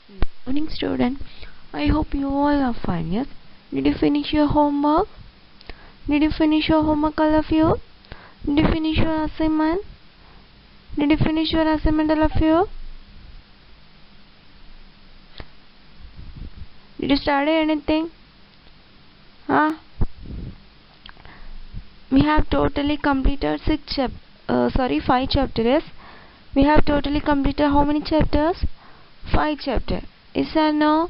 Good morning, student. I hope you all are fine. Yes. Did you finish your homework? Did you finish your homework, all of you? Did you finish your assignment? Did you finish your assignment, all of you? Did you study anything? Huh? We have totally completed 5 chapters. We have totally completed how many chapters? 5 chapters. Is that no?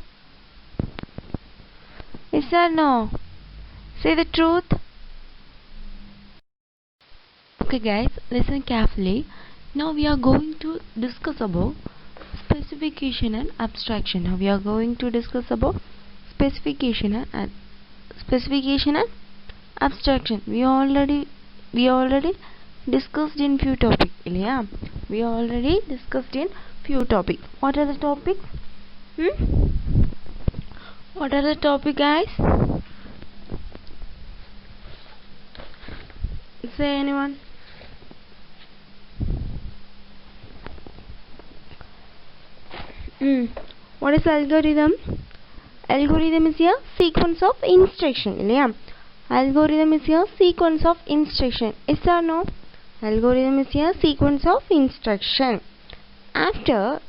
Is that no? Say the truth. Okay guys, listen carefully. Now we are going to discuss about specification and abstraction. Now we are going to discuss about specification and abstraction. We already discussed in few topics. Yeah, we already discussed in few topics. What are the topics? What are the topic, guys? Say anyone. What is algorithm? Algorithm is a sequence of instruction. Yeah. Algorithm is a sequence of instruction. Is or no? Algorithm is a sequence of instruction. After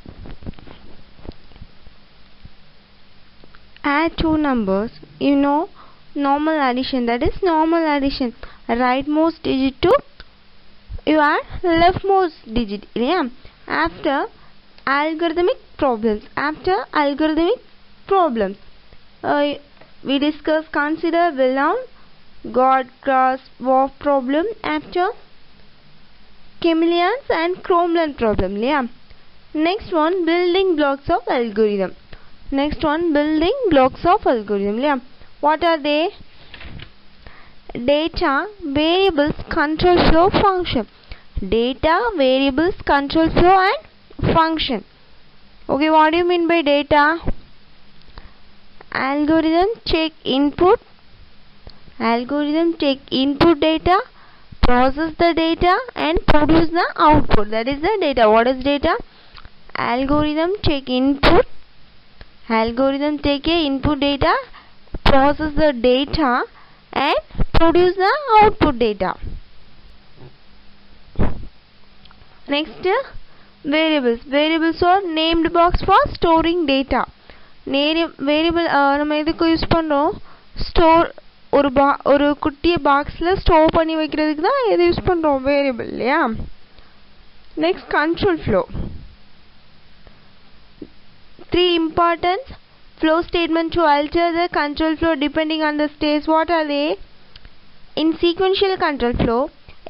add two numbers, you know normal addition. That is normal addition. Rightmost digit to your leftmost digit. Yeah. After algorithmic problems. We discuss consider well-known God cross Wolf problem after chameleons and Cromlin problem. Yeah. Next one, building blocks of algorithm. Yeah. What are they? Data, variables, control flow, function. Data, variables, control flow and function. Okay, what do you mean by data? Algorithm take input data, process the data and produce the output. That is the data. What is data? Algorithm take input data, process the data and produce the output data. Next, variables are named box for storing data. Variable நம்ம எதுக்கு use பண்ணுறோம்? Store ஒரு குட்டிய பாக்ஸில் store பண்ணி வைக்கிறதுக்கு தான் எது யூஸ் பண்ணுறோம்? வேரியபிள். இல்லையா? Next control flow. 3 important flow statement to alter the control flow depending on the states. What are they? In sequential control flow,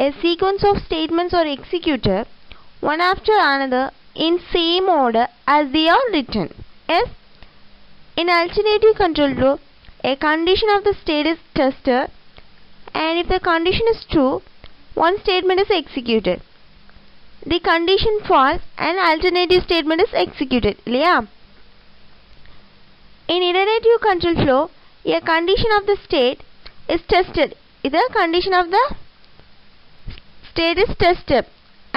a sequence of statements are executed one after another in same order as they are written. Yes. In alternative control flow, a condition of the state is tested, and if the condition is true, one statement is executed. The condition false, an alternative statement is executed. Yeah. In iterative control flow, a condition of the state is tested. If the condition of the state is tested,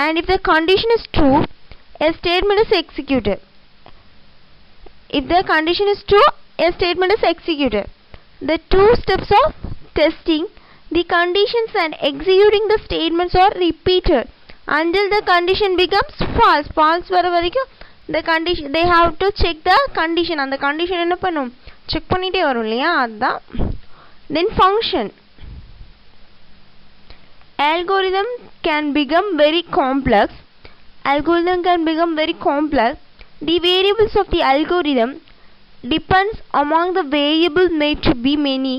and if the condition is true, a statement is executed. If the condition is true, a statement is executed. The two steps of testing the conditions and executing the statements are repeated until the condition becomes false. False வர வரைக்கும் the condition, they have to check the condition. அந்த condition என்ன பண்ணும்? Check பண்ணிட்டே வரும் இல்லையா? அதுதான். Then function. Algorithm can become very complex. The variables of the algorithm depends among the variables made to be many.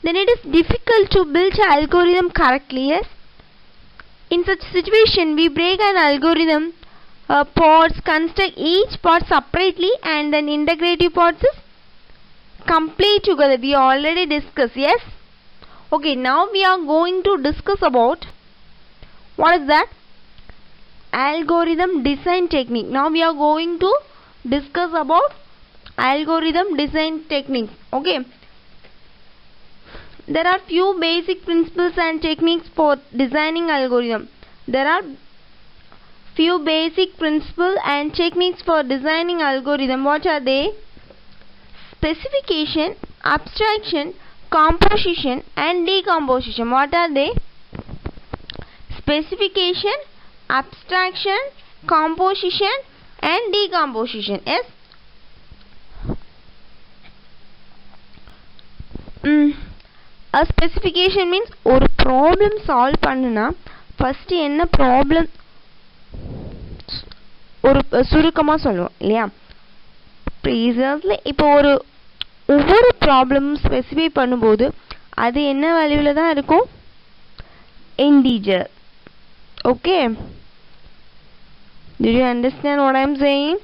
Then it is difficult to build an algorithm correctly. Yes. In such situation, we break an algorithm parts, construct each part separately, and then integrative parts is complete together. We already discussed. Yes. Okay. Now we are going to discuss about what is that? Algorithm design technique. Now we are going to discuss about algorithm design techniques. Okay. There are few basic principles and techniques for designing algorithm. There are few basic principles and techniques for designing algorithm. What are they? Specification, abstraction, composition and decomposition. What are they? Specification, abstraction, composition and decomposition. Yes. A specification means ஒரு problem solve பண்ணுனா first என்ன problem ஒரு சுருக்கமா சொல்லுவோம் இல்லையா. Previously இப்போ ஒவ்வொரு ப்ராப்ளமும் ஸ்பெசிஃபை பண்ணும்போது அது என்ன வேல்யூல தான் இருக்கும்? Integer. Okay, did you understand what I am saying?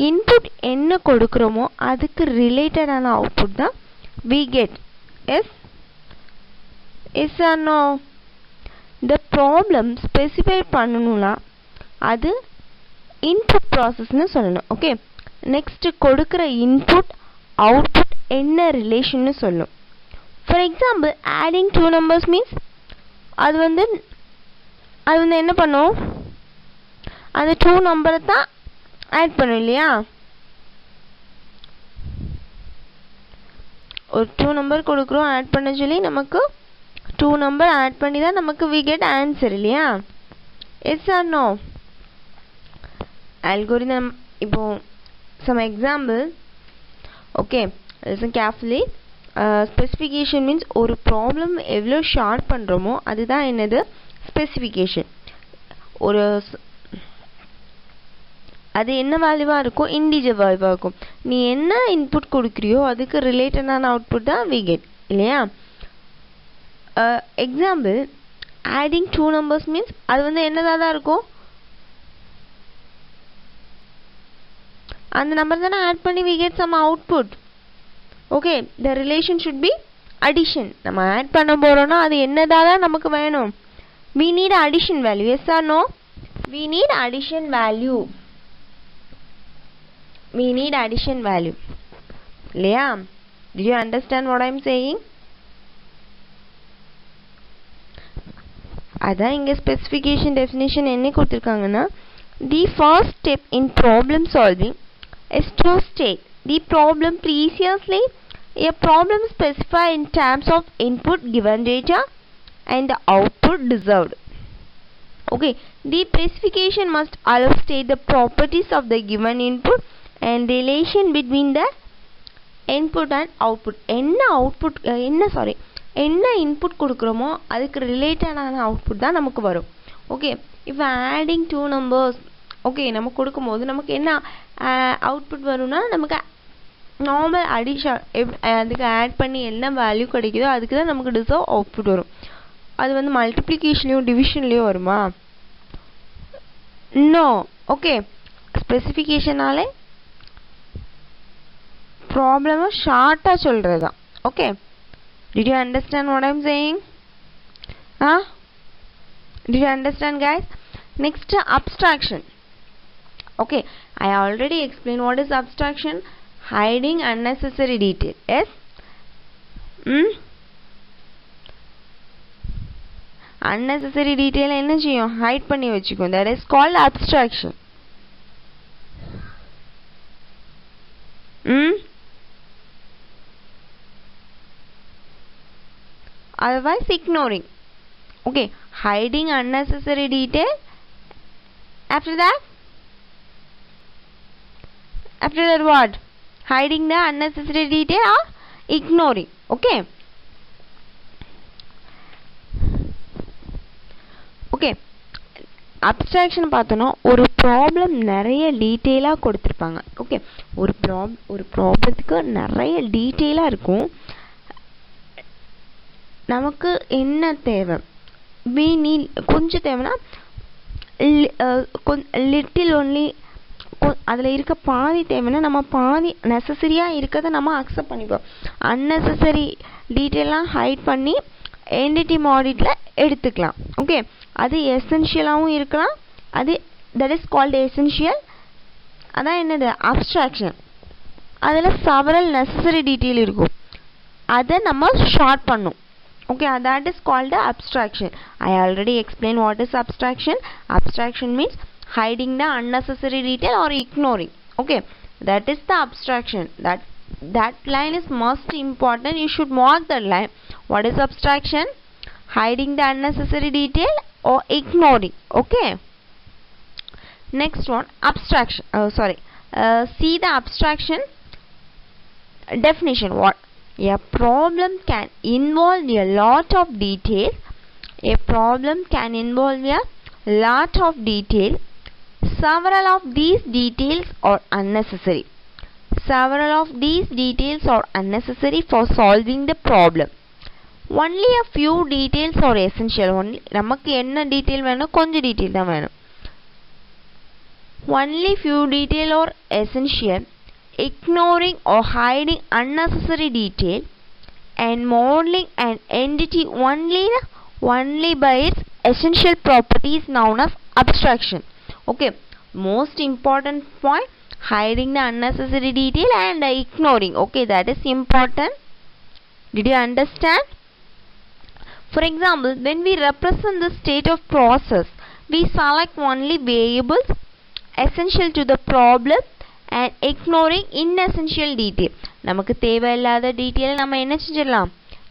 Input என்ன கொடுக்குறோமோ அதுக்கு ரிலேட்டடான அவுட்புட் தான் we get. Yes? Yes or no? The problem specify பண்ணணும்னா அது இன்புட் ப்ராசஸ்னு சொல்லணும். ஓகே, நெக்ஸ்ட் கொடுக்குற இன்புட் அவுட்புட் என்ன ரிலேஷன்னு சொல்லும். For example adding two numbers means அது வந்து என்ன பண்ணும்? அந்த டூ நம்பரை தான் ஆட் பண்ணும் இல்லையா. ஒரு டூ நம்பர் கொடுக்குறோம் ஆட் பண்ண சொல்லி நமக்கு டூ நம்பர் ஆட் பண்ணி தான் நமக்கு we get ஆன்சர் இல்லையா. Yes or no? algorithm இப்போ some example. okay, listen carefully. Specification means ஒரு ப்ராப்ளம் எவ்வளோ ஷார்ட் பண்ணுறோமோ அதுதான் என்னது? ஸ்பெசிஃபிகேஷன். அது என்ன வேல்யூவாக இருக்கும்? இன்டிஜர் வேல்யூவாக இருக்கும். நீ என்ன இன்புட் கொடுக்குறியோ அதுக்கு ரிலேட்டடான அவுட்புட் தான் we get இல்லையா. Example adding two numbers means அது வந்து என்னதாக தான் இருக்கும்? அந்த நம்பர் தானே ஆட் பண்ணி we get some output. Okay, the relation should be addition. நம்ம ஆட் பண்ண போறோம்னா அது என்னதாக தான் நமக்கு வேணும்? we need addition value. yes or no? we need addition value. we need addition value இல்லையா. do you understand what I am saying? அதான் இங்க ஸ்பெசிஃபிகேஷன் டெஃபினிஷன் என்ன கொடுத்திருக்காங்கன்னா, the first step in problem solving is to state the problem previously. A problem specified in terms of input given data and the output deserved. Okay, the specification must allow state the properties of the given input and relation between the input and output. என்ன input கொடுக்குறோமோ அதுக்கு ரிலேட்டடான output தான் நமக்கு வரும். Okay, இப்போ adding two numbers okay நம்ம கொடுக்கும்போது நமக்கு என்ன அவுட்புட் வரும்னா, நமக்கு நார்மல் அடிஷன் அதுக்கு ஆட் பண்ணி என்ன வேல்யூ கிடைக்குதோ அதுக்கு தான் நமக்கு டிசர்வ் அவுட்புட் வரும். அது வந்து மல்டிப்ளிகேஷன்லேயும் டிவிஷன்லேயும் வருமா? நோ. ஓகே, ஸ்பெசிஃபிகேஷனாலே ப்ராப்ளமை ஷார்ட்டாக சொல்கிறது தான். Okay, did you understand what I am saying? Did you understand guys? Next, abstraction. Okay, I already explained what is abstraction. Hiding unnecessary detail. Yes? unnecessary detail என்ன செய்யும்? hide பண்ணி வச்சுக்கும். that is called abstraction. otherwise ignoring. okay, hiding unnecessary detail. after that what? hiding the unnecessary detail or ignoring. okay, abstraction பார்த்தோன்னா ஒரு problem நிறைய டீட்டெயிலாக கொடுத்துருப்பாங்க. Okay, ஒரு ப்ராப்ளத்துக்கு நிறைய டீட்டெயிலாக இருக்கும். நமக்கு என்ன தேவை? we need கொஞ்சம் தேவைன்னா லிட்டில் ஒன்லி அதில் இருக்க பாதி தேவைன்னா நம்ம பாதி நெசசரியாக இருக்கிறத நம்ம அக்செப்ட் பண்ணிப்போம். அன்னெசசரி டீட்டெயிலாம் ஹைட் பண்ணி என்டிட்டி மாடியூலில் எடுத்துக்கலாம். ஓகே, அது எசென்ஷியலாகவும் இருக்கலாம். அது தட் இஸ் கால்டு எசென்ஷியல். அதான் என்னது? அப்ஸ்ட்ராக்ஷன். அதில் செவரல் நெசசரி டீட்டெயில் இருக்கும், அதை நம்ம ஷார்ட் பண்ணும். okay, that is called the abstraction. I already explained what is abstraction. Abstraction means hiding the unnecessary detail or ignoring. Okay, that is the abstraction. That line is most important. You should mark that line. What is abstraction? Hiding the unnecessary detail or ignoring. Okay, next one, abstraction. See the abstraction definition. What? A problem can involve a lot of detail. A problem can involve a lot of detail. Several of these details are unnecessary. Several of these details are unnecessary for solving the problem. Only a few details are essential. Only நமக்கு என்ன detail வேணும்? கொஞ்சம் detail தான் வேணும். Only few details are essential. Ignoring or hiding unnecessary detail and modeling an entity only by its essential properties known as abstraction. Okay, most important point, hiding the unnecessary detail and ignoring. Okay, that is important. Did you understand? For example, when we represent the state of process, we select only variables essential to the problem and ignoring inessential detail. நமக்கு தேவையில்லாத detail நம்ம என்ன செஞ்சிடலாம்?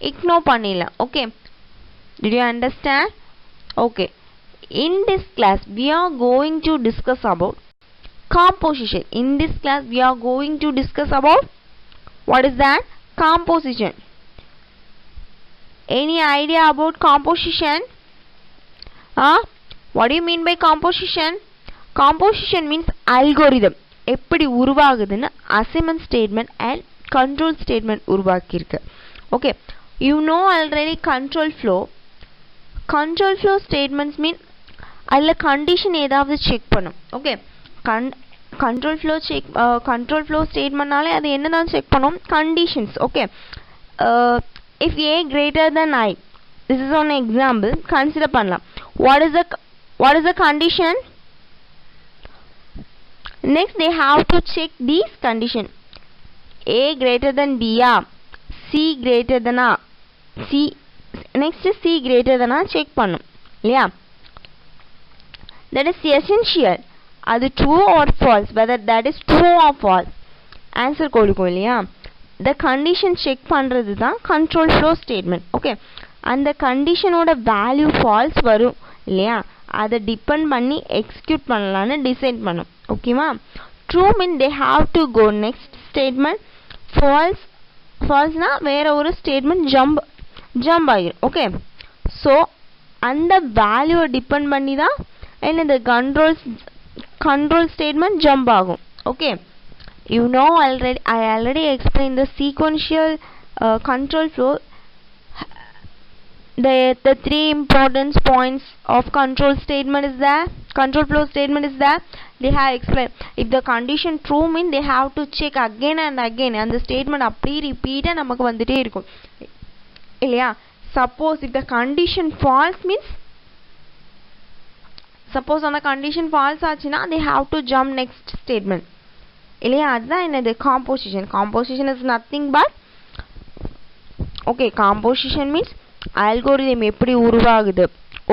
Ignore பண்ணிடலாம். Okay, did you understand? Okay, in this class we are going to discuss about composition. In this class we are going to discuss about what is that? Composition. Any idea about composition? What do you mean by composition? Composition means algorithm. எப்படி உருவாகுதுன்னு assignment statement and control statement உருவாக்கியிருக்கு. Okay, you know already control flow statements mean அதில் condition ஏதாவது check பண்ணும். Okay, control flow ஸ்டேட்மெண்ட்னாலே அது என்ன தான் check பண்ணும்? Conditions. Okay, if a greater than I, this is an example, consider பண்ணலாம். What is the condition? Next they have to check these condition. A greater than B, C greater than A, next C greater than A check பண்ணும் இல்லையா? That is essential. அது true or false, whether that is true or false answer கொடுக்கும் இல்லையா? the condition check பண்றது தான் control flow statement. Okay, அந்த கண்டிஷனோட value falls வரும் இல்லையா? அதை டிபெண்ட் பண்ணி எக்ஸிக்யூட் பண்ணலான்னு டிசைட் பண்ணும். ஓகேவா? True mean they have to go next statement. ஃபால்ஸ்னா வேற ஒரு ஸ்டேட்மெண்ட் ஜம்ப் ஆகிடும். ஓகே, ஸோ அந்த வேல்யூவை டிபெண்ட் பண்ணி தான் என்ன இந்த கண்ட்ரோல் ஸ்டேட்மெண்ட் ஜம்ப் ஆகும். Okay, you know I already explained the sequential control flow. The three important points of control flow statement is that they have explained. If the condition true mean they have to check again and again, and the statement அப்படியே repeat நமக்கு வந்துட்டே இருக்கும் இல்லையா? Suppose if the condition false means, suppose அந்த condition false ஆச்சுன்னா they have to jump next statement இல்லையா? அதுதான் என்னது? composition is nothing but okay, composition means algorithm எப்படி உருவாகுது,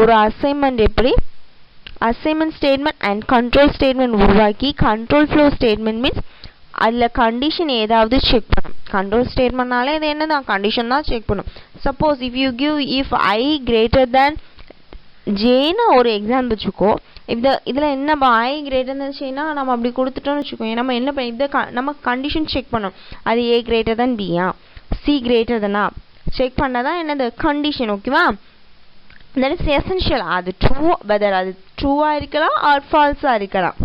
ஒரு assignment statement and control statement உருவாக்கி கண்ட்ரோல் ஃப்ளோ ஸ்டேட்மெண்ட் மீன்ஸ் அதில் கண்டிஷன் ஏதாவது செக் பண்ணும். கண்ட்ரோல் ஸ்டேட்மெண்ட்னாலே இது என்னதான்? கண்டிஷன் தான் செக் பண்ணும். Suppose if you give if I greater than ஜேன்னு ஒரு எக்ஸாம்பிள் வச்சுக்கோ. இதில் என்ன I greater than ஜேனா நம்ம அப்படி கொடுத்துட்டோம்னு வச்சுக்கோ. நம்ம என்ன பண்ணி நம்ம கண்டிஷன் செக் பண்ணோம். அது A greater than B, C greater than A check பண்ணதான் என்னது? கண்டிஷன். ஓகேவா? that is essential. அது ட்ரூ, வெதர் அது ட்ரூவாக இருக்கலாம் ஆர் ஃபால்ஸாக இருக்கலாம்.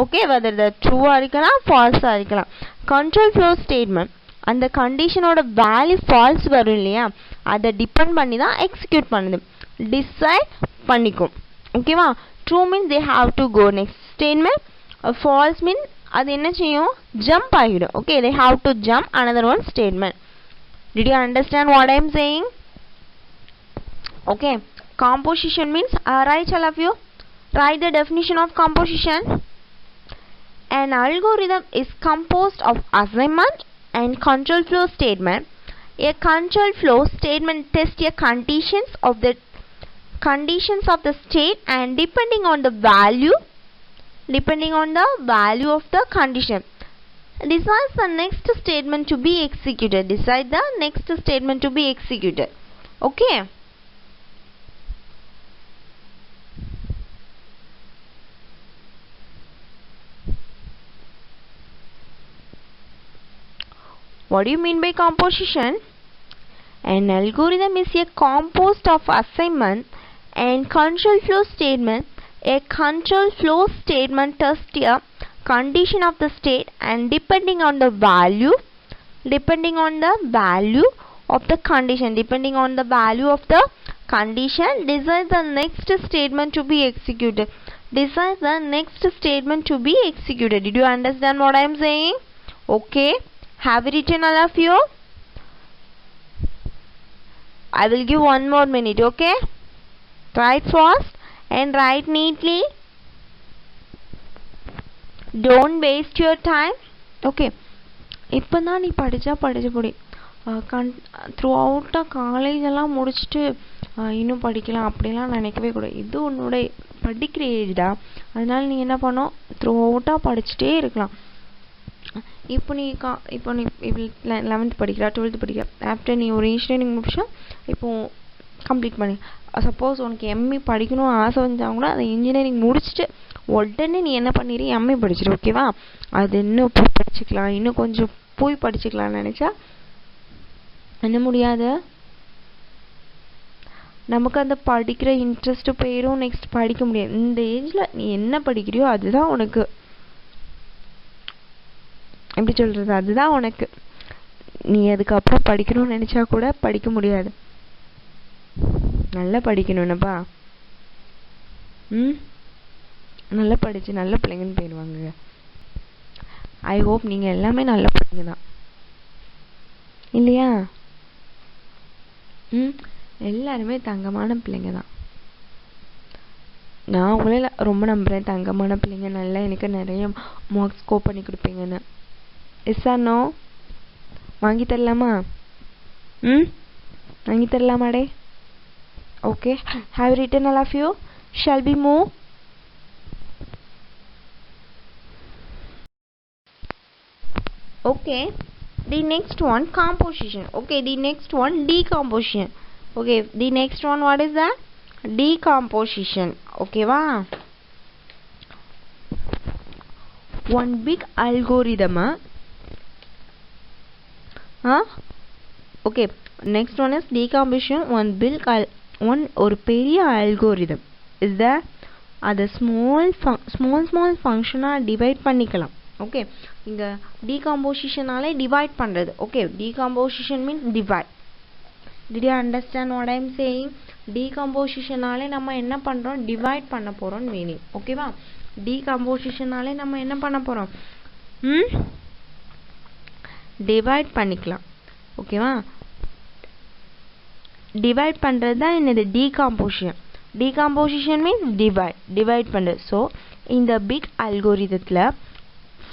ஓகே, வெதர் அது ட்ரூவாக இருக்கலாம் ஃபால்ஸாக இருக்கலாம். கண்ட்ரோல் ஃப்ளோ ஸ்டேட்மெண்ட் அந்த கண்டிஷனோட வேல்யூ ஃபால்ஸ் வரும் இல்லையா? அதை டிபெண்ட் பண்ணி தான் எக்ஸிக்யூட் பண்ணுது, டிசைட் பண்ணிக்கும். ஓகேவா? True mean they have to go next statement. False mean அது என்ன செய்யும்? ஜம்ப் ஆகிடும். Okay, they have to jump another one statement. Did you understand what I am saying? Okay, composition means write all of you. Write the definition of composition. An algorithm is composed of assignment and control flow statement. A control flow statement tests the conditions of the state, and depending on the value depending on the value of the condition. Decide the next statement to be executed. Decide the next statement to be executed. Okay. What do you mean by composition? An algorithm is a composed of assignment and control flow statement. A control flow statement tests a condition of the state, and depending on the value of the condition, decide the next statement to be executed. Did you understand what I am saying? Okay. Have you written all of you? I will give one more minute, okay? Write fast and write neatly. Don't waste your time. Okay. இப்போ தான் நீ படித்தா போடி through அவுட்டாக college எல்லாம் முடிச்சுட்டு இன்னும் படிக்கலாம் அப்படிலாம் நினைக்கவே கூடாது. இது உன்னோட படிக்கிற ஏஜ்டா, அதனால நீ என்ன பண்ணணும், த்ரூ அவுட்டாக படிச்சுட்டே இருக்கலாம். இப்போ நீ 11th படிக்கிறா, 12th படிக்கிறா, ஆஃப்டர் நீ ஒரு இன்ஜினியரிங் முடிச்சா இப்போது கம்ப்ளீட் பண்ணி, சப்போஸ் உனக்கு எம்இ படிக்கணும்னு ஆசை வந்தால் கூட அதை இன்ஜினியரிங் முடிச்சுட்டு உடனே நீ என்ன பண்ணிடு, எம்இ படிச்சிடு. ஓகேவா? அது இன்னும் போய் படிச்சுக்கலாம், இன்னும் கொஞ்சம் போய் படிச்சுக்கலாம்னு நினச்சா என்ன முடியாது, நமக்கு அந்த படிக்கிற இன்ட்ரெஸ்ட்டு போயிடும், நெக்ஸ்ட் படிக்க முடியாது. இந்த ஏஜில் நீ என்ன படிக்கிறியோ அதுதான் உனக்கு, எப்படி சொல்கிறது, அதுதான் உனக்கு. நீ அதுக்கப்புறம் படிக்கணும்னு நினச்சா கூட படிக்க முடியாது. நல்லா படிக்கணும்னப்பா. நல்லா படித்து நல்ல பிள்ளைங்கன்னு போயிடுவாங்க. ஐ ஹோப் நீங்கள் எல்லாமே நல்ல பிள்ளைங்க தான், இல்லையா? எல்லாருமே தங்கமான பிள்ளைங்க தான். நான் உங்களே ரொம்ப நம்புகிறேன், தங்கமான பிள்ளைங்க, நல்லா எனக்கு நிறைய மார்க்ஸ் ஸ்கோர் பண்ணி கொடுப்பீங்கன்னு. S or no? வாங்கி தரலாமா? வாங்கி தரலாமாடே? Okay, have written all of you? Shall we move? Okay, the next one composition. Okay, the next one decomposition. Okay, the next one what is that? Decomposition. Okay va? One big algorithm. Okay, next one is decomposition. One ஒரு பெரிய algorithm is the அதை small ஃபங்க்ஷனாக divide பண்ணிக்கலாம். Okay, இங்கே டீகாம்போசிஷனாலே divide பண்ணுறது. Okay, decomposition means divide. Did you understand what I am saying? டீகாம்போசிஷனாலே நம்ம என்ன பண்ணுறோம், டிவைட் பண்ண போகிறோம்னு மீனிங். ஓகேவா? டீகாம்போசிஷனாலே நம்ம என்ன பண்ண போகிறோம், டிவைட் பண்ணிக்கலாம். ஓகேவா? டிவைட் பண்ணுறது தான் என்னது, டீகாம்போசிஷன் மீன்ஸ் டிவைட் பண்ணுறது. ஸோ இந்த பிக் அல்கோரிதத்தில்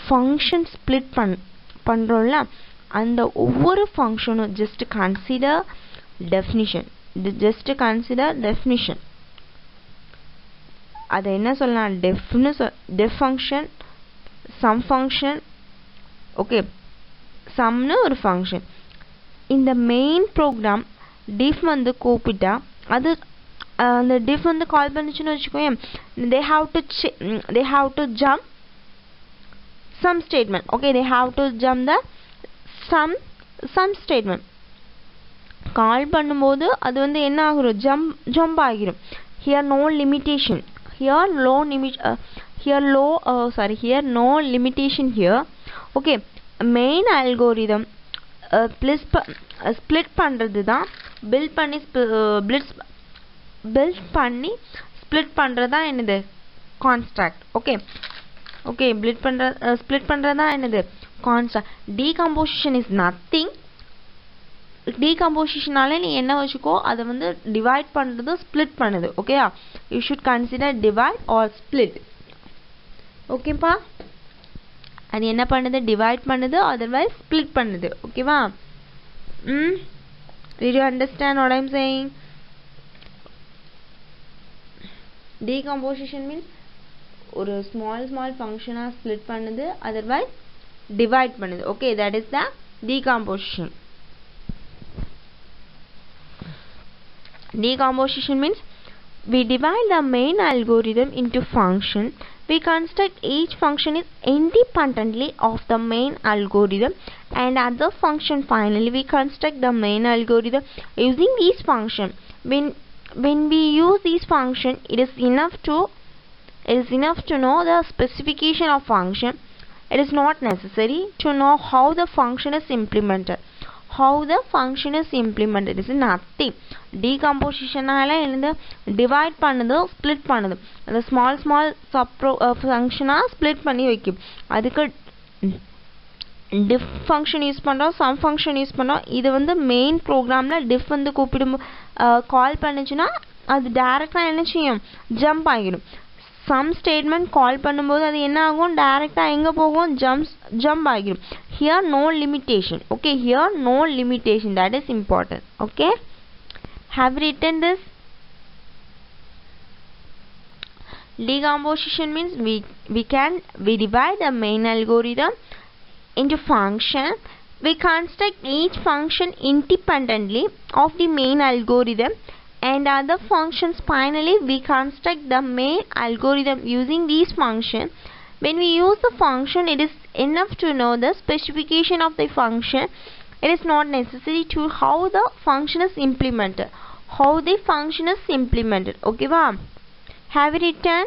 ஃபங்க்ஷன் ஸ்ப்ளிட் பண்ணுறோம்ல, அந்த ஒவ்வொரு ஃபங்க்ஷனும் ஜஸ்ட் கன்சிடர் டெஃபினிஷன். அதை என்ன சொல்லலாம், def function, sum function. Okay, சம்னு ஒரு ஃபங்க்ஷன். இந்த மெயின் ப்ரோக்ராம் டிஃப் வந்து கூப்பிட்டா அது அந்த டிஃப் வந்து கால் பண்ணிச்சுன்னு வச்சுக்கோங்க, they have to jump some statement. Okay, they have to jump the some statement. கால் பண்ணும்போது அது வந்து என்ன ஆகிரும், ஜம்ப் ஆகிரும். here no limitation here. Okay, main algorithm split பண்ணுறது தான், பில்ட் பண்ணி ஸ்ப்ளிட் பண்ணுறது தான் என்னது, கான்ஸ்ட்ரக்ட். ஓகே, ஸ்ப்ளிட் பண்ணுறது தான் என்னது, கான்ஸ்ட்ரக்ட். Decomposition is nothing. டீகம்போசிஷனாலே நீ என்ன வச்சுக்கோ, அதை வந்து டிவைட் பண்ணுறது, ஸ்ப்ளிட் பண்ணுது. ஓகேயா? You should consider divide or split. ஓகேப்பா? அது என்ன பண்ணுது, டிவைட் பண்ணுது, அதர்வைஸ் ஸ்ப்ளிட் பண்ணுது. ஓகேவா? Did you understand what I am saying? Decomposition means ஒரு small function split பண்ணுது, otherwise divide பண்ணுது. Okay, that is the decomposition. Decomposition means we divide the main algorithm into function. We construct each function is independently of the main algorithm and other function. Finally, we construct the main algorithm using these function. When we use these function, it is enough to know the specification of function. It is not necessary to know how the function is implemented. Is nothing. Decomposition இந்த divide பண்ணுது, split பண்ணுது. அந்த small function split பண்ணி வைக்கும். அதுக்கு diff function use பண்றோம், sum function use பண்றோம். இது வந்து மெயின் ப்ரோக்ராம்ல diff வந்து கூப்பிடும் கால் பண்ணுச்சுன்னா அது டைரக்டா என்ன செய்யும், ஜம்ப் ஆகிடும். சம் ஸ்டேட்மெண்ட் கால் பண்ணும்போது அது என்ன ஆகும், டைரக்டா எங்க போகும், ஜம்ப் ஆகிடும். Here no limitation. Okay, here no limitation, that is important. Okay, have written this. Decomposition means we divide the main algorithm into function. We construct each function independently of the main algorithm and other functions. Finally, we construct the main algorithm using these functions. When we use the function, it is enough to know the specification of the function. It is not necessary to how the function is implemented. Okay va, have it written.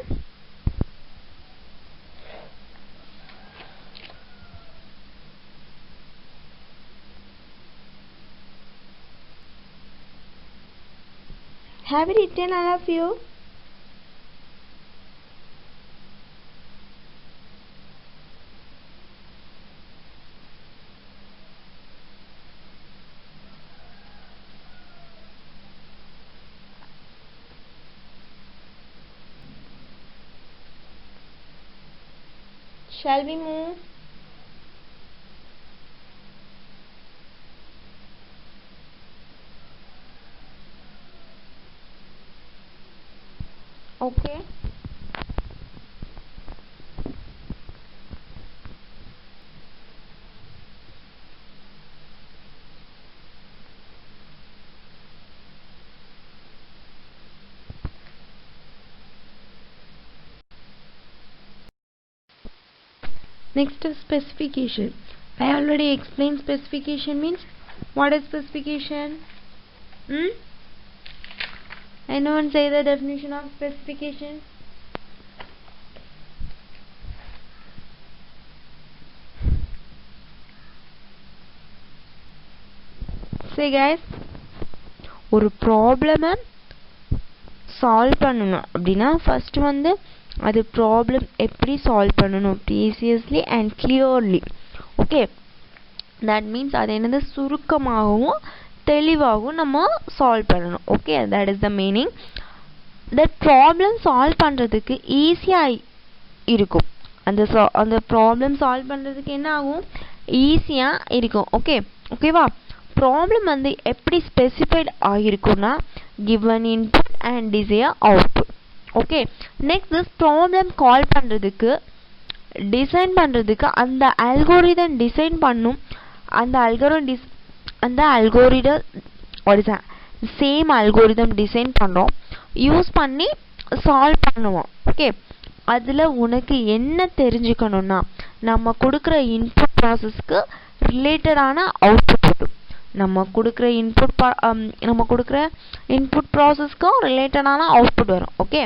Have it written, all of you? Shall we move? Okay. Next is specification. I already explained specification means. What is specification? Anyone say the definition of specification? Say guys, ஒரு problem solve பண்ணணும் அப்படின்னா first வந்து அது problem எப்படி solve பண்ணணும், preciously and clearly. Okay, that means அது என்னது, சுருக்கமாகவும் தெளிவாகவும் நம்ம சால்வ் பண்ணணும். Okay, that is the meaning. That problem solve பண்ணுறதுக்கு ஈஸியாக இருக்கும். அந்த ப்ராப்ளம் சால்வ் பண்ணுறதுக்கு என்ன ஆகும், ஈஸியாக இருக்கும். ஓகேவா. ப்ராப்ளம் வந்து எப்படி ஸ்பெசிஃபைட் ஆகிருக்கும்னா given input and desired output. Okay, next this problem call பண்ணுறதுக்கு டிசைன் பண்ணுறதுக்கு அந்த அல்கோரிதம் டிசைன் பண்ணும். அந்த அல்கோரிதம் ஒரு சேம் அல்கோரிதம் டிசைன் பண்ணுறோம், யூஸ் பண்ணி சால்வ் பண்ணுவோம். ஓகே, அதில் உனக்கு என்ன தெரிஞ்சுக்கணும்னா நம்ம கொடுக்குற இன்புட் ப்ராசஸ்க்கு ரிலேட்டடான அவுட்புட் வரும். நம்ம கொடுக்குற இன்புட் ப்ராசஸ்க்கும் ரிலேட்டடான அவுட்புட் வரும். ஓகே,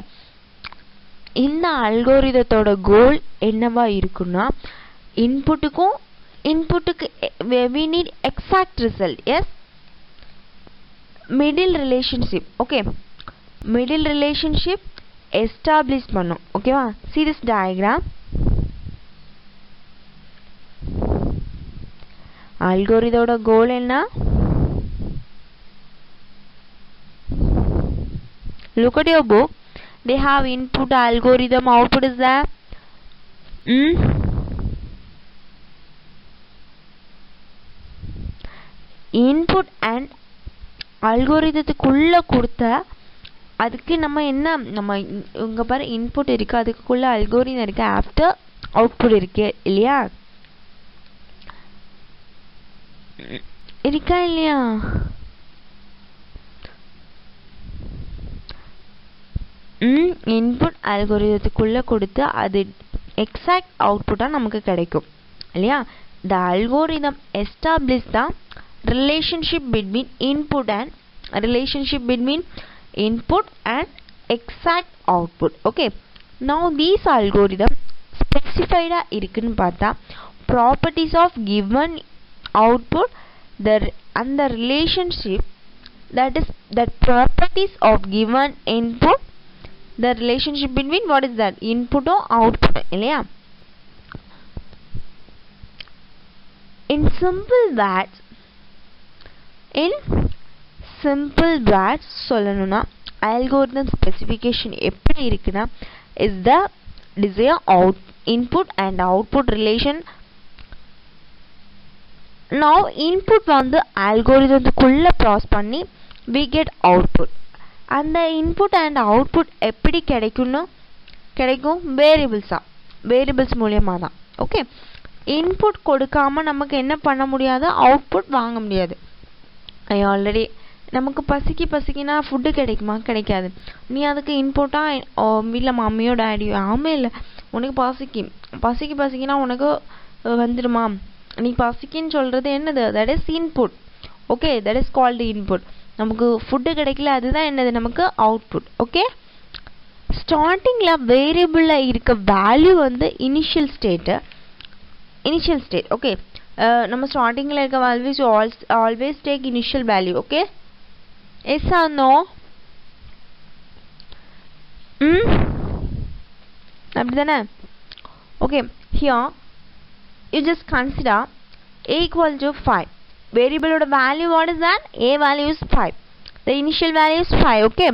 இந்த அல்கோரிதத்தோட கோல் என்னவா இருக்குன்னா இன்புட்டுக்கு we need exact result. Yes, middle relationship. Okay, middle relationship establish பண்ணும். ஓகேவா. see this diagram. அல்கோரிதோட கோல் என்ன, look at your book. They have input, algorithm, output is there. Input and algorithத்துக்குள்ள கொடுத்த அதுக்கு நம்ம என்ன நம்ம இங்க பாரு இன்புட் இருக்கு, அதுக்குள்ள அல்கோரிதம் இருக்கு, ஆஃப்டர் அவுட்புட் இருக்கு இல்லையா, இருக்கா இல்லையா? இன்புட் அல்கோரிதத்துக்குள்ள கொடுத்து அது எக்ஸாக்ட் அவுட்புட்டா நமக்கு கிடைக்கும் இல்லையா. the algorithm establish the relationship between input and exact output. okay, now these algorithm specified இருக்குன்னு பார்த்தா properties of given output and the relationship that properties of given input, the relationship between what is that input or output இல்லையா. in simple words சொல்லணும்னா algorithm specification எப்படி இருக்குன்னா is the desired input and output relation. now input வந்து algorithmக்குள்ள process பண்ணி we get output. அந்த input and output எப்படி கிடைக்கும் variables மூலமா தான். ஓகே, இன்புட் கொடுக்காம நமக்கு என்ன பண்ண முடியாது, அவுட்புட் வாங்க முடியாது. ஆல்ரெடி நமக்கு பசிக்குன்னா ஃபுட்டு கிடைக்குமா, கிடைக்காது. நீ அதுக்கு இன்புட்டா வீட்டில் மம்மியோ டேடியோ ஆமே இல்லை, உனக்கு பசிக்குன்னா உனக்கு வந்துடுமா, நீ பசிக்குன்னு சொல்றது என்னது, that is input. Okay, that is called input. நமக்கு ஃபுட்டு கிடைக்கல, அதுதான் என்னது நமக்கு அவுட்புட். ஓகே, ஸ்டார்டிங்ல வேரியபிள்ல இருக்க வேல்யூ வந்து இனிஷியல் ஸ்டேட். ஓகே, நம்ம ஸ்டார்டிங்ல இருக்க values always take initial value. Okay, yes or no? அப்படிதானே? Okay, here you just consider a equal to 5. variable oda value what is that, a value is 5, the initial value is 5. okay,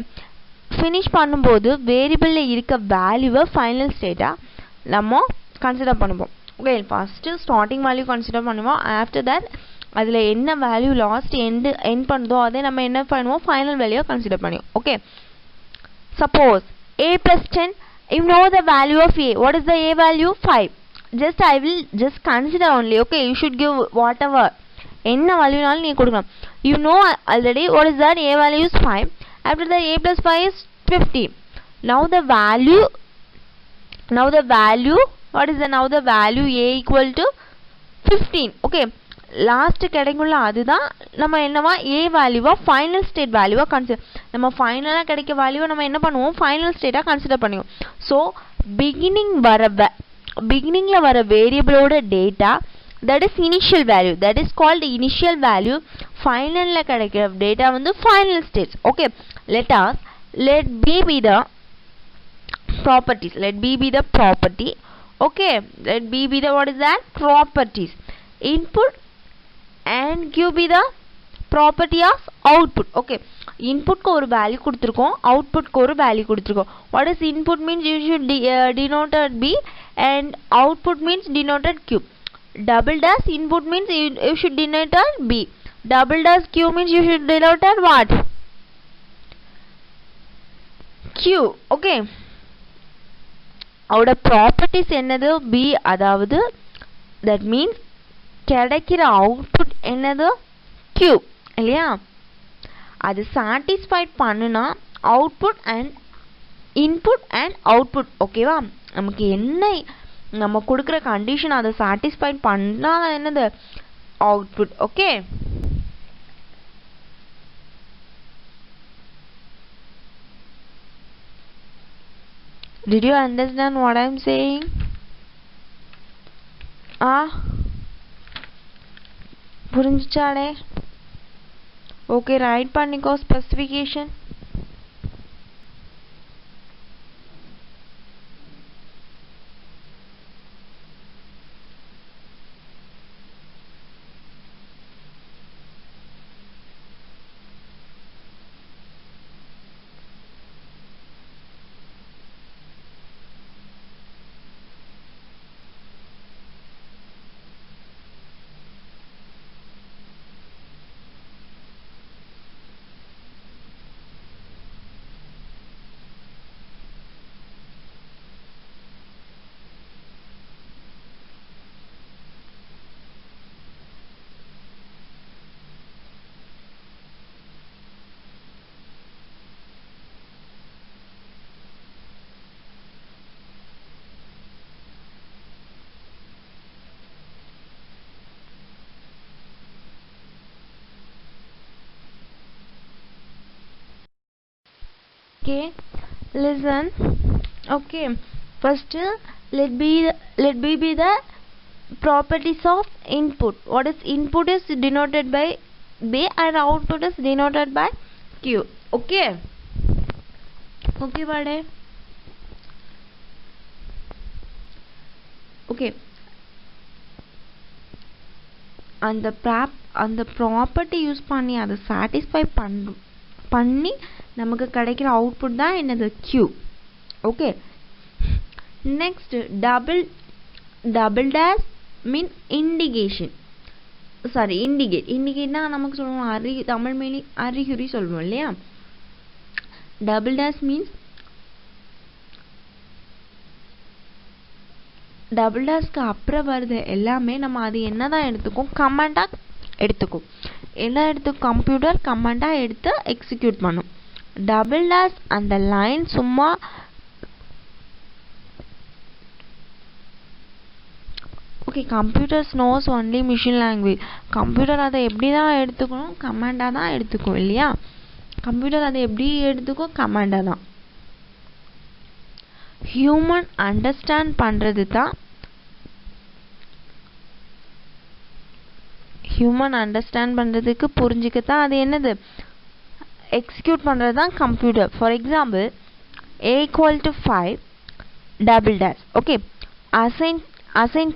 finish பண்ணும்போது variable ல இருக்க வேல்யூவை final ஸ்டேட்டா நம்ம consider பண்ணுவோம். Okay, first starting value consider பண்ணுவோம். After that அதில் என்ன value last end பண்ணுதோ அதை நம்ம என்ன பண்ணுவோம், ஃபைனல் வேல்யூவை கன்சிடர் பண்ணுவோம். Okay, suppose a plus 10, you know the value of a. what is the a value? 5. I will just consider only. okay, you should give whatever என்ன வேல்யூனாலும் நீ கொடுக்கலாம். you know already what is that, a value is 5. after that a plus 5 is 50. now the value what is the value a equal to 15. okay, last கிடைக்கும்ல, அதுதான் நம்ம என்னவா a வேல்யூவா final state வேல்யூவா consider. நம்ம ஃபைனலாக கிடைக்க வேல்யூவை நம்ம என்ன பண்ணுவோம், ஃபைனல் ஸ்டேட்டாக கன்சிடர் பண்ணுவோம். ஸோ பிகினிங்ல வர வேரியபிளோட data that is initial value, that is called initial value. ஃபைனல்ல கிடைக்கிற டேட்டா வந்து final states. Okay, let b be the properties. okay, let b be the what is that, properties. input and q be the property of output. okay, input க்கு ஒரு value கொடுத்திருக்கோம், output க்கு ஒரு value கொடுத்திருக்கோம். what is input means you should denoted b and output means denoted q. double dash input means you should denote b. double dash q means you should denote what, q. okay, அவட properties என்னது, b. அதாவது that means கிடைக்கிற output என்னது, q இல்லையா. அது satisfied பண்ணுனா output and input and output. ஓகேவா, நமக்கு என்ன நம்ம கொடுக்குற கண்டிஷன் அதை சாட்டிஸ்ஃபை பண்ணா என்னது output. Okay, did you understand what I am saying? புரிஞ்சுச்சாடே? ஓகே, ரைட் பண்ணிக்கோ specification. Okay, listen. Okay, first let B be the properties of input. What is input is denoted by B and output is denoted by Q. Okay, okay buddy. Okay, அந்த property use பண்ணி அதை satisfy பண்ணி நமக்கு கிடைக்கிற output தான் என்னது Q. Okay, next double dash mean indication. Sorry, இண்டிகேட்னா நமக்கு சொல்லுவோம் தமிழ் மேலே அறிகுறி சொல்லுவோம் இல்லையா. டபுள் டேஷ் மீன்ஸ் டபுள் டேஷ்க்கு அப்புறம் வருது எல்லாமே நம்ம அது என்னதான் எடுத்துக்கும், கமாண்டாக எடுத்துக்கும். என்ன எடுத்துக்கும், கம்ப்யூட்டர் கமாண்டாக எடுத்து எக்ஸிக்யூட் பண்ணும். டபுள் டேஷ் அந்த லைன் சும்மா okay, computers knows only machine language. Computer அதை எப்படி தான் எடுத்துக்கணும், கமாண்டாக தான் எடுத்துக்கும் இல்லையா. கம்ப்யூட்டர் அதை எப்படி எடுத்துக்கும், கமாண்டாக தான். ஹியூமன் அண்டர்ஸ்டாண்ட் பண்ணுறது தான் ஹியூமன் அண்டர்ஸ்டாண்ட் பண்ணுறதுக்கு புரிஞ்சுக்கத்தான் அது என்னது எக்ஸிக்யூட் பண்ணுறது தான் computer. For example A = 5 double dash. Okay, assign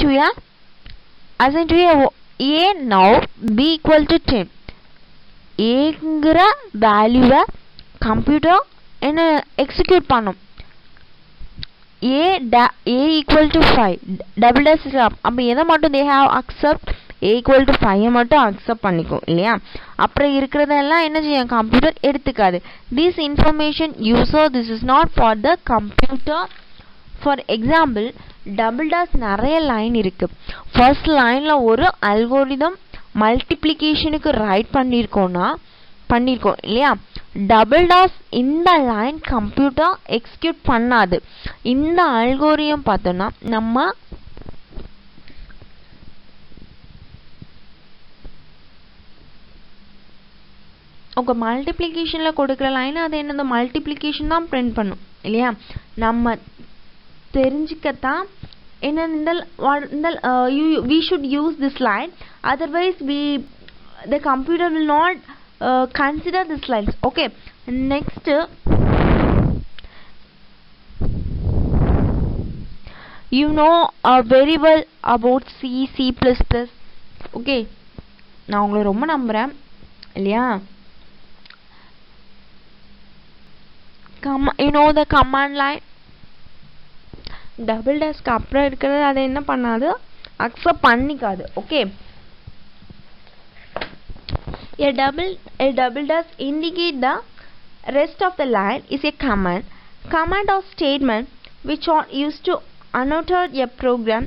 to A now B = 10. ஏங்கிற வேல்யூவை கம்ப்யூட்டர் என்ன எக்ஸிக்யூட் பண்ணும். A = 5 double dash. அப்போ எதை மட்டும் they have accept A = 5 மட்டும் அக்செப்ட் பண்ணிக்கும் இல்லையா. அப்புறம் இருக்கிறதெல்லாம் என்ன செய்யும், கம்ப்யூட்டர் எடுத்துக்காது. This information user this is not for the computer. For example double dash நிறைய லைன் இருக்கு. ஃபர்ஸ்ட் லைன்ல ஒரு அல்கோரிதம் மல்டிப்ளிகேஷனுக்கு ரைட் பண்ணியிருக்கோம் இல்லையா. டபுள் டேஷ் இந்த லைன் கம்ப்யூட்டர் எக்ஸிக்யூட் பண்ணாது. இந்த அல்கோரிதம் பார்த்தோம்னா நம்ம உங்கள் மல்டிப்ளிகேஷனில் கொடுக்குற லைன் அது என்னது மல்டிப்ளிகேஷன் தான் பிரிண்ட் பண்ணும் இல்லையா. நம்ம தெரிஞ்சுக்கத்தான் என்ன இந்த we should use this line, otherwise the computer will not consider this lines. Okay, next you know very well about C++. okay, நான் உங்களை ரொம்ப நம்புகிறேன் இல்லையா. you know the command line. Double டேஷ்க்கு அப்புறம் இருக்கிறது அதை என்ன பண்ணாது, அக்செப்ட் பண்ணிக்காது. Okay, a double dash indicate the rest of the line is a command or statement which are used to annotate a program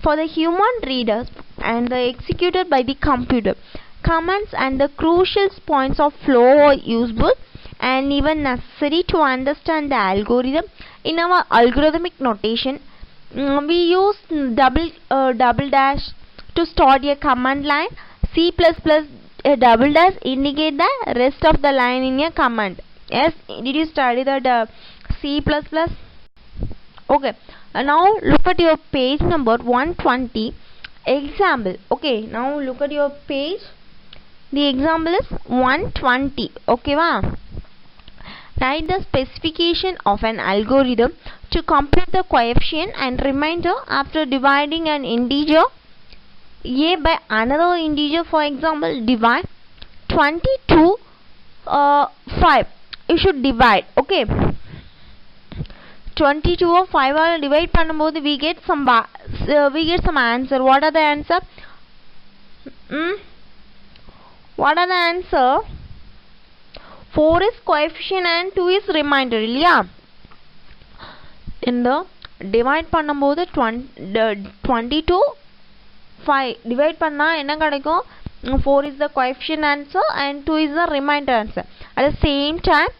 for the human readers and executed by the computer. Commands and the crucial points of flow are useful and even necessary to understand the algorithm. In our algorithmic notation, we use double dash to start a command line. C++ a double dash indicate the rest of the line in a command. Yes, did you study that C++? Okay, now look at your page number 120 example. Okay, now look at your page. The example is 120. okay va. Write the specification of an algorithm to compute the coefficient and remainder after dividing an integer a by another integer. For example, divide 22 5. You should divide. Okay, 22 or 5 all divide பண்ணும்போது we get some answer. What are the answer? What are the answer? 4 is coefficient and 2 is remainder இல்லையா. இந்த divide பண்ணும்போது 22 5 divide பண்ணா என்ன கிடைக்கும், 4 is the coefficient answer and 2 is the remainder answer. At the same time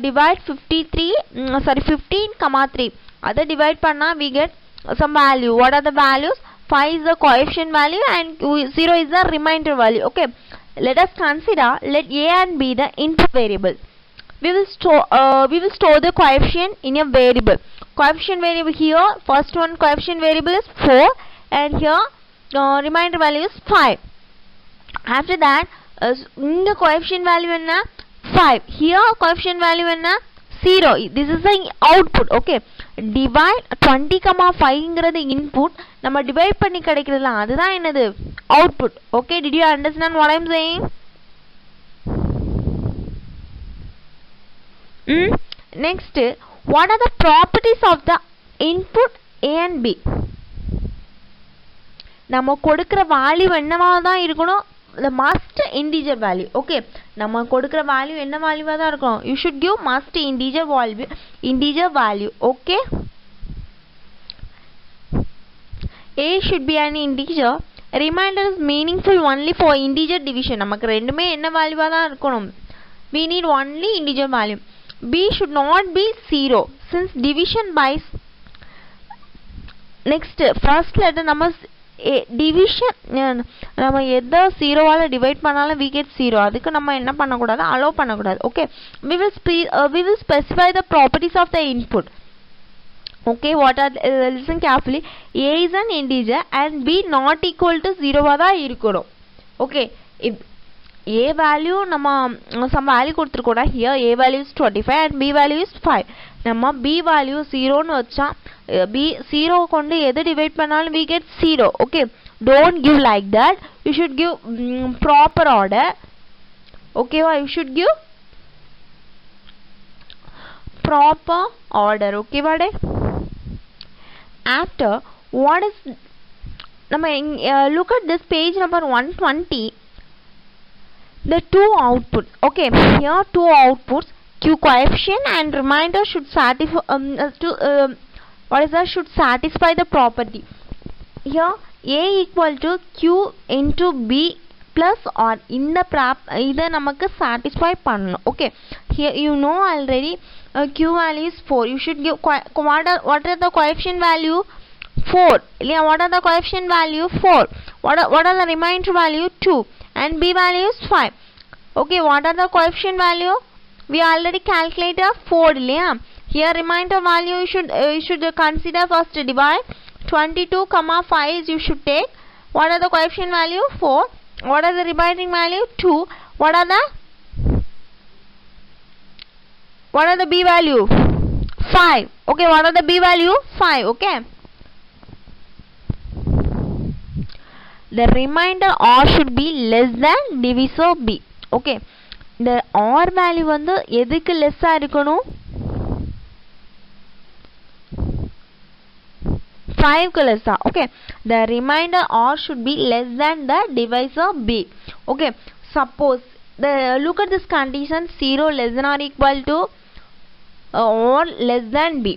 divide 15,3 அதை divide பண்ணா we get some value. What are the values? 5 is the coefficient value and 0 is the remainder value. Okay, let us consider let a and b the input variable. we will store the coefficient in a variable. Coefficient variable here, first one coefficient variable is 4 and here remainder value is 5. After that in the coefficient value enna 5, here coefficient value enna 0. This is the output. Okay, divide 20 5 ங்கிறது input, நம்ம divide பண்ணி கிடைக்கிறதுல அதுதான் என்னது output. Okay, did you understand what I am saying? Next, what are the properties of the input A and B? நம்ம கொடுக்கிற value என்னவா தான் இருக்கணும், the must integer value. Okay, நம்ம கொடுக்கிற வேல்யூ என்ன வேல்யூவா தான் இருக்கணும், you should give must integer value. Okay, A should be an integer. Remainder is meaningful only for integer division. நமக்கு ரெண்டுமே என்ன வேல்யூவா தான் இருக்கணும், we need only integer value. B should not be 0 since division by next first letter நம்ம division நம்ம எதை 0 ஆல divide பண்ணாலும் we get 0. அதுக்கு நம்ம என்ன பண்ண கூடாது, allow பண்ண கூடாது. Okay, we will specify the properties of the input. Okay, what are listen carefully. A is an integer and B not equal to 0 வா தான் இருக்கணும். Okay, if A value நம்ம some value கொடுத்திருக்கோம்னா here A value is 25 and B value is 5. நம்ம B value 0 ன்னு வச்சா B 0 கொண்டு எதை divide பண்ணாலும் we get 0. Okay, don't give like that, you should give proper order. Okay, you should give proper order. Okay, vade after what is நம்ம look at this page number 120. The two output. Okay, here two outputs, Q coefficient and remainder should satisfy should satisfy the property. Here A equal to Q into B plus or in the இதை நமக்கு satisfy பண்ணணும். Okay, here you know already Q value is 4. You should give what are the coefficient value 4. Yeah, what are the coefficient value 4. What are the remainder value 2 and B value is 5. Okay, what are the coefficient value, we already calculated 4. Yeah, here remainder value you should consider first divide 22 5 you should take. What are the coefficient value 4, what are the remaining value 2, what are the B value 5. Okay, what are the B value 5. Okay, the remainder R should be less than divisor B. Okay, the R value வந்து எதுக்கு லெஸ்ஸா இருக்கணும், 5 க்கு லெஸ்ஸா. Okay, the remainder R should be less than the divisor B. Okay, suppose look at this condition, 0 less than or equal to or less than B.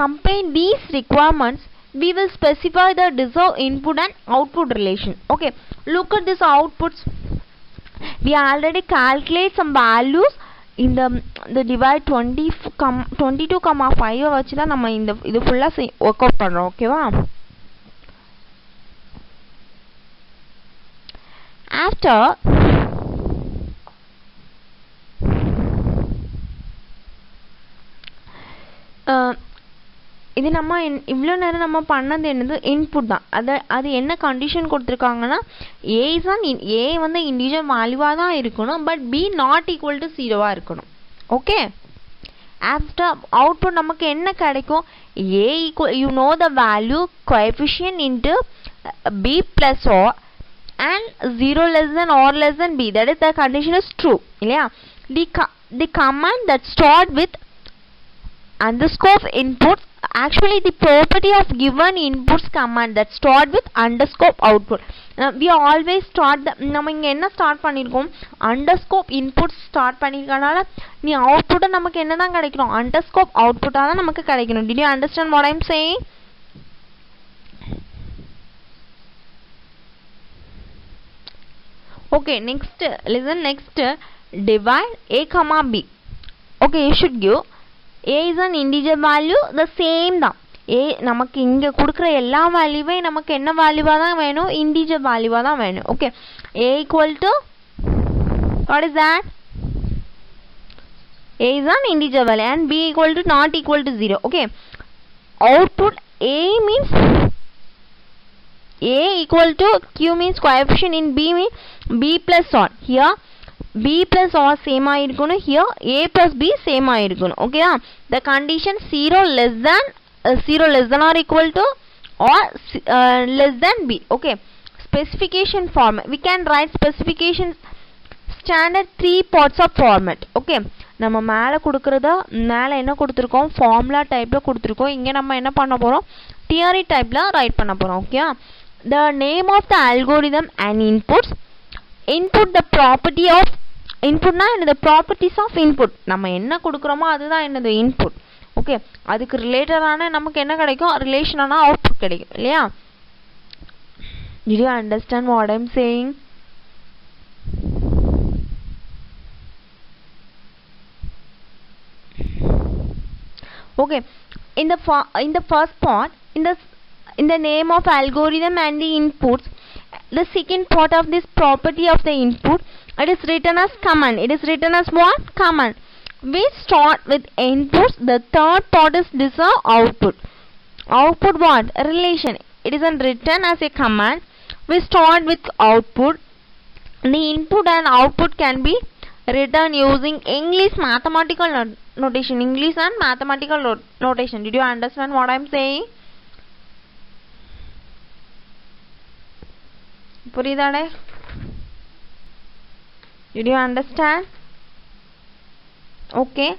Combine these requirements, we will specify the deserved input and output relation. Okay, look at this outputs. We already calculate some values in the divide 22 5 வச்சு தான் நம்ம இது ஃபுல்லா work out பண்றோம். ஓகேவா, after இது நம்ம இவ்வளோ நேரம் நம்ம பண்ணது என்னது இன்புட் தான். அது என்ன கண்டிஷன் கொடுத்துருக்காங்கன்னா ஏ வந்து இண்டிவிஜுவல் வேல்யூவாக தான் இருக்கணும், but B not equal to 0வா இருக்கணும். ஓகே, ஆஃப்டர் அவுட்புட் நமக்கு என்ன கிடைக்கும், A equal you know the value coefficient into B plus O and 0 less than or less than b, that is the condition is true. இல்லையா, the command that stored with underscore inputs, actually the property of given inputs command that stored with underscore output. We always start நம்ம இங்க என்ன start பண்ணிருக்கோம், underscore inputs start பண்ணிருக்கனால நீ output நமக்கு என்னதான் கிடைக்கணும், underscore output ஆ தான் நமக்கு கிடைக்கணும். Did you understand what I am saying? Okay, next listen, next divide a comma b. Okay, you should give a is an integer value, the same தான். a நமக்கு இங்க கொடுக்கிற எல்லா வேல்யூவே நமக்கு என்ன வேல்யூவா தான் வேணும், இன்டிஜர் வேல்யூவா தான் வேணும். Okay, a equal to what is that, A is an integer value and B equal to not equal to 0. Okay, output A means A equal to Q means coefficient in B means B plus R. Here B plus R same ஆயிருக்கணும். Here A plus B same ஆயிருக்கணும். Okay, the condition 0 less than or equal to or less than B. Okay, specification format. We can write specification standard 3 parts of format. Okay, நம்ம மேலே கொடுக்கறத மேலே என்ன கொடுத்துருக்கோம், formula டைப்பில் கொடுத்துருக்கோம். இங்கே நம்ம என்ன பண்ண போகிறோம், தியரி டைப்பில் ரைட் பண்ண போகிறோம். Okay, the name of the algorithm and inputs. Input the property of inputனா என்னது, ப்ராப்பர்ட்டிஸ் ஆஃப் இன்புட். நம்ம என்ன கொடுக்குறோமோ அதுதான் என்னது இன்புட். ஓகே, அதுக்கு ரிலேட்டடான நமக்கு என்ன கிடைக்கும், ரிலேஷனான அவுட்புட் கிடைக்கும் இல்லையா. Did you understand what I'm saying? Okay, in the first part, in the name of algorithm and the inputs, the second part of this property of the input, it is written as command. It is written as what? Command. We start with inputs. The third part is this output. Output what? A relation. It is written as a command. We start with output. The input and output can be written using English mathematical notation. English and mathematical notation. Did you understand what I am saying? புரியுதாடே? Did you understand? Okay,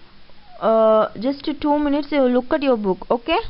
just 2 minutes you look at your book. Okay,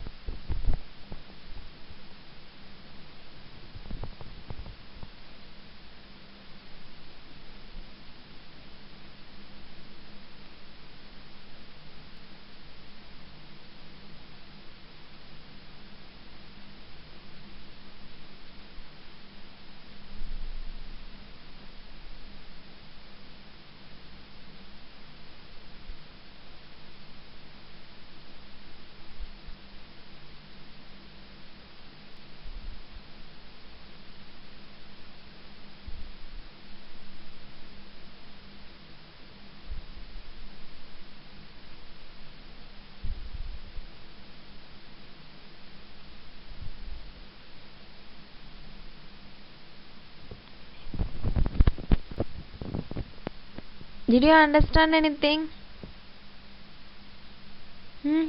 did you understand anything?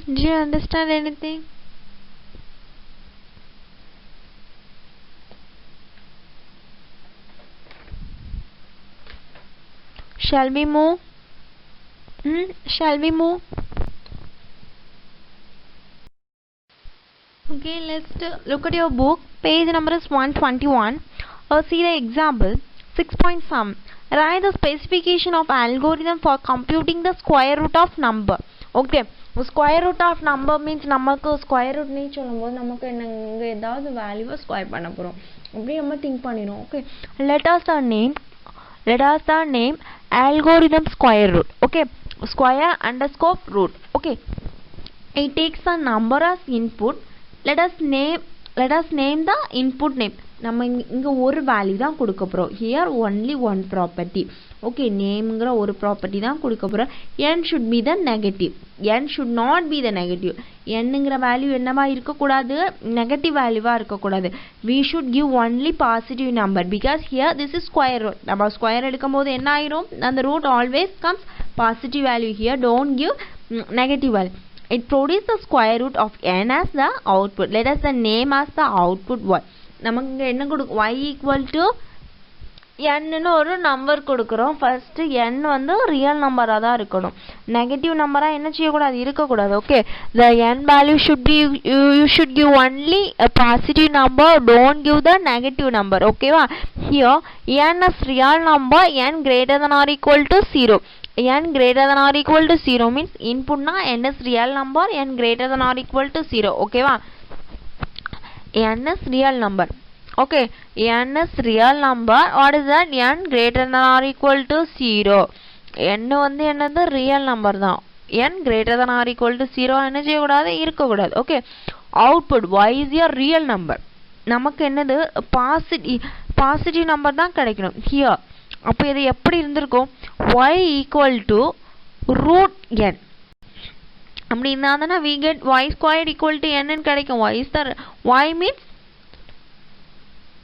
Did you understand anything? Shall we move? Shall we move? Okay, let's look at your book. Page number is 121. See the example 6.7. Write the specification of algorithm for computing the square root of number. Okay, square root of number means நமக்கு square root நீ சொல்லும்போது நமக்கு இங்க ஏதாவது வேல்யூவை square பண்ண போறோம் அப்படி நம்ம think பண்ணிரோம். Okay, let us the name algorithm square root. Okay, square underscore root. Okay, it takes a number as input. Let us name the input name. நம்ம இங்க ஒரு வேல்யூ தான் கொடுக்க போறோம். Here only one property. Okay, nameங்கற ஒரு property தான் கொடுக்க போறோம். n should be the negative. n should not be the negative. nங்கற வேல்யூ என்னவா இருக்க கூடாது, நெகட்டிவ் வேல்யூவா இருக்க கூடாது. We should give only positive number because here this is square root. நம்ம ஸ்கொயர் எடுக்கும்போது என்ன ஆயிரும், அந்த root always comes positive value. Here don't give negative value. It produces the square root of n as the output. Let us the name as the output what. நமக்கு என்ன கொடுக்கும், y equal to n ன்னு ஒரு number கொடுக்கிறோம். First n வந்து real நம்பரா தான் இருக்கணும், நெகட்டிவ் நம்பரா என்ன செய்யக்கூடாது, இருக்கக்கூடாது. Okay, the n value should be you should give only a positive number, don't give the negative number. ஓகேவா, here n is real number, n greater than or equal to 0. n greater than or equal to 0 means input na n is real number, n greater than or equal to 0. ஓகேவா, n is real number. Okay, n is real number. What is that? n greater than or equal to 0. n வந்து என்னது, real number தான். n greater than or equal to 0 என்ன செய்யக்கூடாது, இருக்கக்கூடாது. Okay, output y is a real number. நமக்கு என்னது, positive number தான் கிடைக்கணும் here. அப்போ இது எப்படி இருந்திருக்கும், y equal to root n. அப்படின்னா we get y squared equal to n ன்னு கிடைக்கும். y means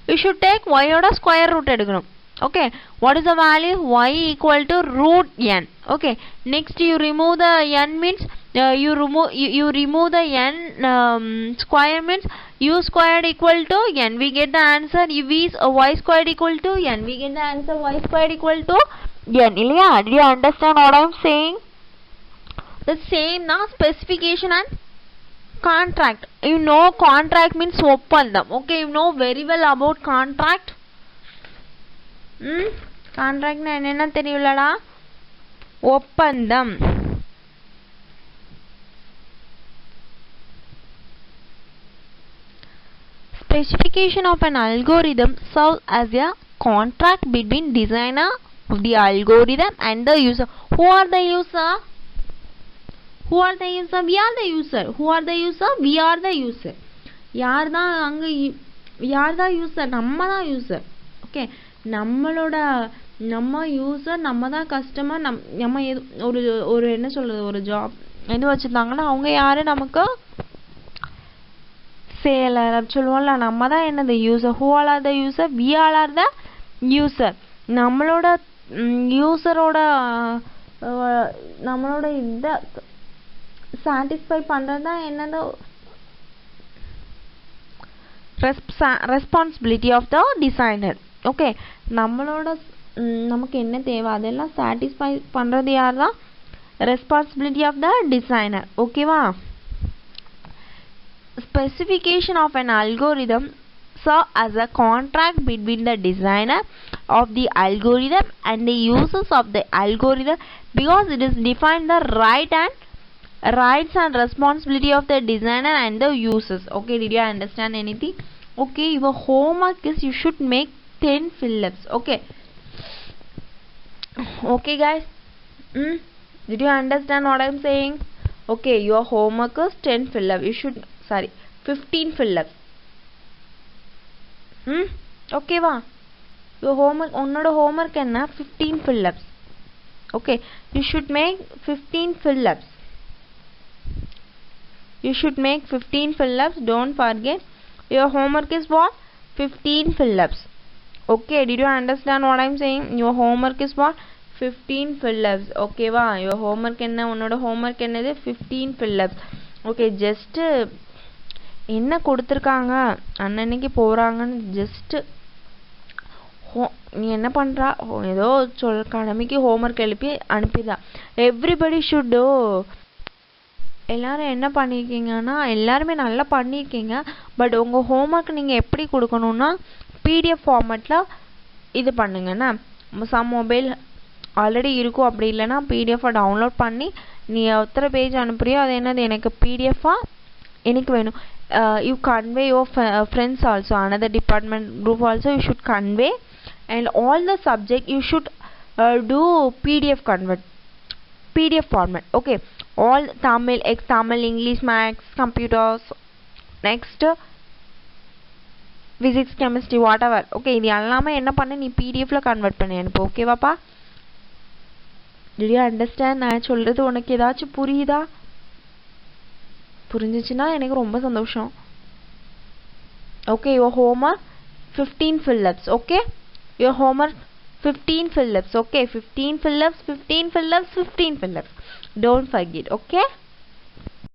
you should take y ஓட square root எடுக்கணும். Okay, what is the value? Y equal to root n. Okay, next you remove the n means you remove the n square means u squared equal to n. We get the answer y squared equal to n. We get the answer y squared equal to n. இல்லையா? Did you understand what I am saying? The same now specification and contract. You know contract means ஒப்பந்தம். Okay, you know very well about contract. contract na enna theriyulada? ஒப்பந்தம். Specification of an algorithm serves as a contract between designer of the algorithm and the user. Who are the user? Who are the user? We are the user. Who are the user? We are the user. யார் தான் அங்க யார் தான் user? நம்ம தான் user. Okay, நம்ம user, நம்ம தான் கஸ்டமர். நம்ம ஒரு என்ன சொல்றது, ஒரு ஜாப் எது வச்சிருந்தாங்கன்னா அவங்க யாரு? நமக்கு சேலர் சொல்லுவோம்ல, நம்ம தான் என்னது user. who all are the user? we all are the user. நம்மளோட யூசரோட நம்மளோட இத சாட்டிஸ்ஃபை பண்றது தான் என்னது, responsibility of the designer. Okay, நமக்கு என்ன தேவை அதெல்லாம் சாட்டிஸ்ஃபை பண்றது யார் தான்? Responsibility of the designer. ஓகேவா? Specification of an algorithm serve as a contract between the designer of the algorithm and the users of the algorithm because it is define the rights and responsibility of the designer and the users. Okay, did you understand anything? Okay, your homework is you should make 10 fill-ups. Okay guys, did you understand what I am saying? Okay, your homework is 10 fill-up. You should 15 fill-ups. Okay va? Your homework, உன்னோட homework என்ன? 15 fill-ups. Okay, you should make 15 fill-ups. You should make 15 fill-ups. Don't forget. Your homework is what? 15 fill-ups. Okay, did you understand what I am saying? Your homework is what? 15 fill-ups. Okay va? Your homework என்ன? உன்னோட homework என்னது? 15 fill-ups. Okay, just என்ன கொடுத்துருக்காங்க அன்னன்னைக்கு போகிறாங்கன்னு just நீ என்ன பண்ணுறா, ஏதோ கடமைக்கு ஹோம்ஒர்க் எழுப்பி அனுப்பிதான். Everybody shoot. எல்லோரும் என்ன பண்ணியிருக்கீங்கன்னா எல்லாருமே நல்லா பண்ணியிருக்கீங்க. பட் உங்கள் ஹோம்ஒர்க் நீங்கள் எப்படி கொடுக்கணுன்னா பிடிஎஃப் ஃபார்மேட்டில் இது பண்ணுங்கண்ணா. சம் மொபைல் ஆல்ரெடி இருக்கும், அப்படி இல்லைன்னா பிடிஎஃபை டவுன்லோட் பண்ணி நீ எத்தனை பேஜ் அனுப்புறியோ அது என்னது எனக்கு பிடிஎஃபாக எனக்கு வேணும். You convey your friends also, another department group also you should convey, and all the subject you should do PDF format. Okay, all Tamil, Tamil, English, Maths, computers, next physics, chemistry, whatever. Okay, இது எல்லாமே என்ன பண்ணு, நீ PDF ல convert பண்ணி அனுப்பு. ஓகேவாப்பா? Did you understand? நான் சொல்றது உனக்கு ஏதாச்சும் புரியுதா? புரிஞ்சிச்சுன்னா எனக்கு ரொம்ப சந்தோஷம். Okay, your homework 15 fill-ups. Okay, your homework 15 fill-ups. Okay, 15 fill-ups, 15 fill-ups, 15 fill-ups. Don't forget. Okay.